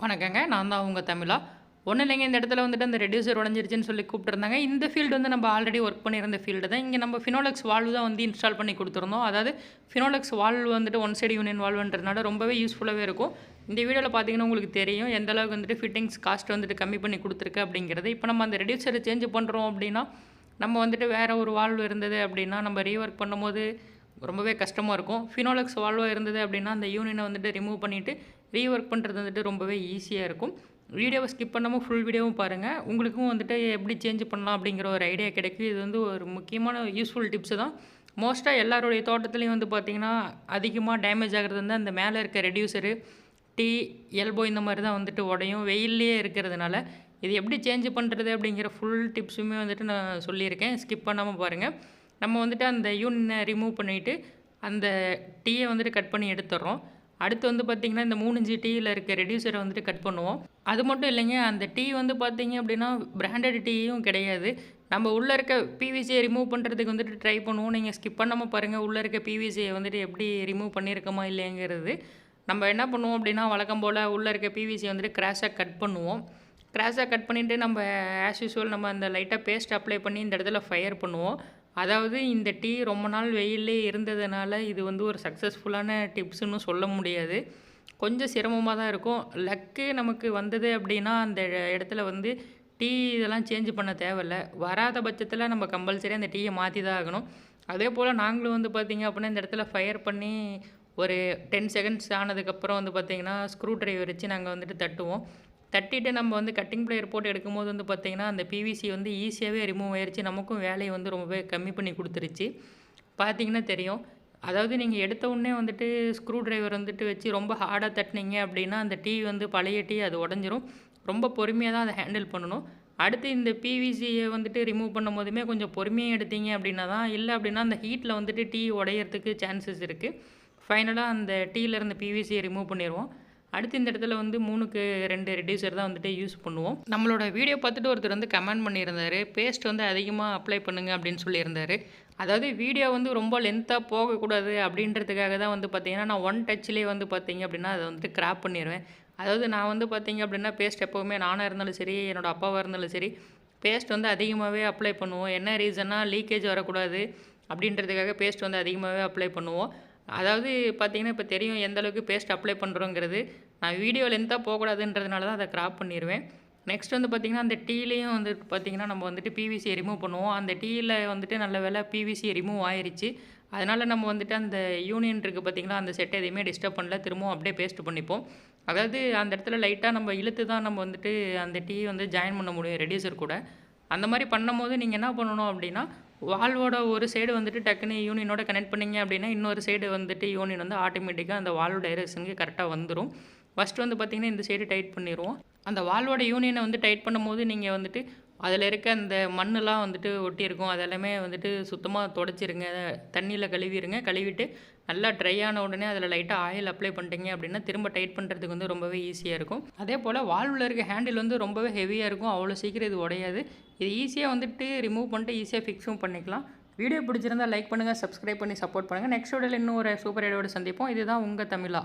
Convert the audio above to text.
வணக்கங்க. நான் தான் உங்க தமிழா. ஒண்ணும் இல்லைங்க. இந்த இடத்துல வந்துட்டு அந்த ரெட்யூசர் உடைஞ்சிருச்சுன்னு சொல்லி கூப்பிட்டுருந்தாங்க. இந்த ஃபீல்டு வந்து நம்ம ஆல்ரெடி ஒர்க் பண்ணியிருந்த ஃபீல்டு தான். இங்க நம்ம ஃபினோலெக்ஸ் வால்வு தான் வந்து இன்ஸ்டால் பண்ணி குடுத்துருந்தோம். அதாவது ஃபினோலெக்ஸ் வால்வு வந்துட்டு ஒன் சைடு யூனியன் வால்வுன்றதுனால ரொம்பவே யூஸ்ஃபுல்லாவே இருக்கும். இந்த வீடியோல பார்த்தீங்கன்னா உங்களுக்கு தெரியும். எந்த அளவுக்கு வந்துட்டு ஃபிட்டிங்ஸ் காஸ்ட் வந்துட்டு கம்மி பண்ணி குடுத்துருக்கு அப்படிங்கிறது. இப்ப நம்ம அந்த ரெட்யூசர சேஞ்ச் பண்றோம் அப்படின்னா, நம்ம வந்துட்டு வேற ஒரு வால்வு இருந்தது அப்படின்னா, நம்ம ரீவொர்க் பண்ணும்போது ரொம்பவே கஷ்டமா இருக்கும். ஃபினோலெக்ஸ் வால்வா இருந்தது அப்படின்னா, அந்த யூனியன வந்துட்டு ரிமூவ் பண்ணிட்டு, ரீவொர்க் பண்ணுறது வந்துட்டு ரொம்பவே ஈஸியா இருக்கும். வீடியோவ ஸ்கிப் பண்ணாம ஃபுல் வீடியோவும் பாருங்க. உங்களுக்கும் வந்துட்டு எப்படி சேஞ்ச் பண்ணலாம் அப்படிங்கிற ஒரு ஐடியா கிடைக்கும். இது வந்து ஒரு முக்கியமான யூஸ்ஃபுல் டிப்ஸ் தான். மோஸ்ட்டா எல்லாருடைய தோட்டத்துலயும் வந்து பார்த்தீங்கன்னா, அதிகமா டேமேஜ் ஆகுறது வந்து அந்த மேல இருக்க ரெட்யூசரு, டீ, எல்போ இந்த மாரி தான் வந்துட்டு உடையும். வெயில்லயே இருக்கிறதுனால, இது எப்படி சேஞ்ச் பண்ணுறது அப்படிங்கிற ஃபுல் டிப்ஸுமே வந்துட்டு நான் சொல்லியிருக்கேன். ஸ்கிப் பண்ணாம பாருங்க. நம்ம வந்துட்டு அந்த யூனியன ரிமூவ் பண்ணிட்டு, அந்த டீய வந்துட்டு கட் பண்ணி எடுத்துர்றோம். அடுத்து வந்து பார்த்தீங்கன்னா, இந்த 3 இன்ச்சு டீயில இருக்க ரெட்யூசர வந்துட்டு கட் பண்ணுவோம். அது மட்டும் இல்லைங்க, அந்த டீ வந்து பார்த்தீங்க அப்படின்னா, பிராண்டட் டீயும் கிடையாது. நம்ம உள்ள இருக்க பிவிசிய ரிமூவ் பண்ணுறதுக்கு வந்துட்டு ட்ரை பண்ணுவோம். நீங்க ஸ்கிப் பண்ணாம பாருங்க. உள்ள இருக்க பிவிசிய வந்துட்டு எப்படி ரிமூவ் பண்ணியிருக்கோமா இல்லையாங்கிறது. நம்ம என்ன பண்ணுவோம் அப்படின்னா, வழக்கம் போல உள்ள இருக்க பிவிசிய வந்துட்டு கிராஸா கட் பண்ணுவோம். கிராஸா கட் பண்ணிட்டு நம்ம ஆஸ் யூசுவல் நம்ம அந்த லைட்டா பேஸ்ட் அப்ளை பண்ணி இந்த இடத்துல ஃபயர் பண்ணுவோம். அதாவது இந்த டீ ரொம்ப நாள் வெயில்லயே இருந்ததுனால, இது வந்து ஒரு சக்ஸஸ்ஃபுல்லான டிப்ஸ்ன்னு சொல்ல முடியாது. கொஞ்சம் சிரமமா தான் இருக்கும். லக்கு நமக்கு வந்தது அப்படின்னா, அந்த இடத்துல வந்து டீ இதெல்லாம் சேஞ்ச் பண்ண தேவையில்ல. வராத பட்சத்தில நம்ம கம்பல்சரி அந்த டீய மாத்தி தான் ஆகணும். அதேபோல நாங்களும் வந்து பார்த்தீங்க அப்படின்னா, இந்த இடத்துல ஃபயர் பண்ணி ஒரு 10 செகண்ட்ஸ் ஆனதுக்கப்புறம் வந்து பார்த்தீங்கன்னா, ஸ்க்ரூ டிரைவர் வச்சு நாங்க வந்துட்டு தட்டுவோம். தட்டிட்டு நம்ம வந்து கட்டிங் ப்ளையர் போட்டு எடுக்கும்போது வந்து பார்த்தீங்கன்னா, அந்த பிவிசி வந்து ஈஸியாவே ரிமூவ் ஆயிருச்சு. நமக்கும் வேலைய வந்து ரொம்பவே கம்மி பண்ணி குடுத்துருச்சு. பார்த்தீங்கன்னா தெரியும். அதாவது நீங்க எடுத்த உடனே வந்துட்டு ஸ்க்ரூ டிரைவர் வந்துட்டு வச்சு ரொம்ப ஹார்டா தட்டுனீங்க அப்படின்னா, அந்த டீ வந்து பழைய டீ அது உடைஞ்சிரும். ரொம்ப பொறுமையா தான் அத ஹேண்டில் பண்ணணும். அடுத்து இந்த பிவிசிய வந்துட்டு ரிமூவ் பண்ணும்போதுமே கொஞ்சம் பொறுமையா எடுத்தீங்க அப்படின்னா தான், இல்ல அப்படின்னா அந்த ஹீட்ல வந்துட்டு டீ உடையறதுக்கு சான்சஸ் இருக்கு. ஃபைனலா அந்த டீல இருந்த பிவிசிய ரிமூவ் பண்ணிருவோம். அடுத்து இந்த இடத்துல வந்து 3க்கு 2 ரெட்யூசர் தான் வந்துட்டு யூஸ் பண்ணுவோம். நம்மளோட வீடியோ பார்த்துட்டு ஒருத்தர் வந்து கமெண்ட் பண்ணியிருந்தாரு. பேஸ்ட் வந்து அதிகமா அப்ளை பண்ணுங்க அப்படின்னு சொல்லியிருந்தாரு. அதாவது வீடியோ வந்து ரொம்ப லென்த்தா போகக்கூடாது அப்படின்றதுக்காக தான் வந்து பார்த்தீங்கன்னா, நான் ஒன் டச்லேயே வந்து பார்த்தீங்க அப்படின்னா, அத வந்துட்டு கிராப் பண்ணிருவேன். அதாவது நான் வந்து பார்த்தீங்க அப்படின்னா, பேஸ்ட் எப்பவுமே நானா இருந்தாலும் சரி, என்னோட அப்பாவா இருந்தாலும் சரி, பேஸ்ட் வந்து அதிகமாவே அப்ளை பண்ணுவோம். என்ன ரீசன்னா லீக்கேஜ் வரக்கூடாது அப்படின்றதுக்காக பேஸ்ட் வந்து அதிகமாவே அப்ளை பண்ணுவோம். அதாவது பார்த்தீங்கன்னா, இப்ப தெரியும் எந்த அளவுக்கு பேஸ்ட் அப்ளை பண்ணுறோங்கிறது. நான் வீடியோ லென்த்தா போகக்கூடாதுன்றதுனால தான் அத கிராப் பண்ணிருவேன். நெக்ஸ்ட் வந்து பார்த்தீங்கன்னா, அந்த டீலயும் வந்து பார்த்தீங்கன்னா, நம்ம வந்துட்டு பிவிசிய ரிமூவ் பண்ணுவோம். அந்த டீல வந்துட்டு நல்ல வேளை பிவிசி ரிமூவ் ஆயிருச்சு. அதனால நம்ம வந்துட்டு அந்த யூனியன் இருக்கு பார்த்தீங்களா, அந்த செட் எதையுமே டிஸ்டர்ப் பண்ணல. திரும்பவும் அப்படியே பேஸ்ட் பண்ணிப்போம். அதாவது அந்த இடத்துல லைட்டா நம்ம இழுத்து தான் நம்ம வந்துட்டு அந்த டீ வந்து ஜாயின் பண்ண முடியும் ரெட்யூசர் கூட. அந்த மாரி பண்ணும்போது நீங்க என்ன பண்ணணும் அப்படின்னா, வால்வோட ஒரு சைடு வந்துட்டு டக்குன்னு யூனியனோட கனெக்ட் பண்ணீங்க அப்படின்னா, இன்னொரு சைடு வந்துட்டு யூனியன் வந்து ஆட்டோமேட்டிக்கா அந்த வால்வு டைரக்ஷனுக்கு கரெக்ட்டா வந்துரும். ஃபர்ஸ்ட் வந்து பார்த்தீங்கன்னா, இந்த சைடு டைட் பண்ணிருவோம். அந்த வால்வோட யூனியன வந்து டைட் பண்ணும்போது, நீங்க வந்துட்டு அதில இருக்க அந்த மண்ணுலாம் வந்துட்டு ஒட்டியிருக்கும். அது எல்லாமே வந்துட்டு சுத்தமா தொடச்சிருங்க. தண்ணீல கழுவிருங்க. கழுவிட்டு நல்லா ட்ரை ஆன உடனே அதில லைட்டா ஆயில் அப்ளை பண்ணிட்டீங்க அப்படின்னா, திரும்ப டைட் பண்ணுறதுக்கு வந்து ரொம்பவே ஈஸியா இருக்கும். அதேபோல வால்வுல இருக்க ஹேண்டில் வந்து ரொம்பவே ஹெவியா இருக்கும். அவ்வளோ சீக்கிரம் இது உடையாது. இது ஈஸியா வந்துட்டு ரிமூவ் பண்ணிட்டு ஈஸியா ஃபிக்ஸும் பண்ணிக்கலாம். வீடியோ பிடிச்சிருந்தா லைக் பண்ணுங்க, சப்ஸ்கிரைப் பண்ணி சப்போர்ட் பண்ணுங்க. நெக்ஸ்ட் வீடியோல இன்னும் ஒரு சூப்பர் ஐடியாவோட சந்திப்போம். இதுதான் உங்க தமிழா.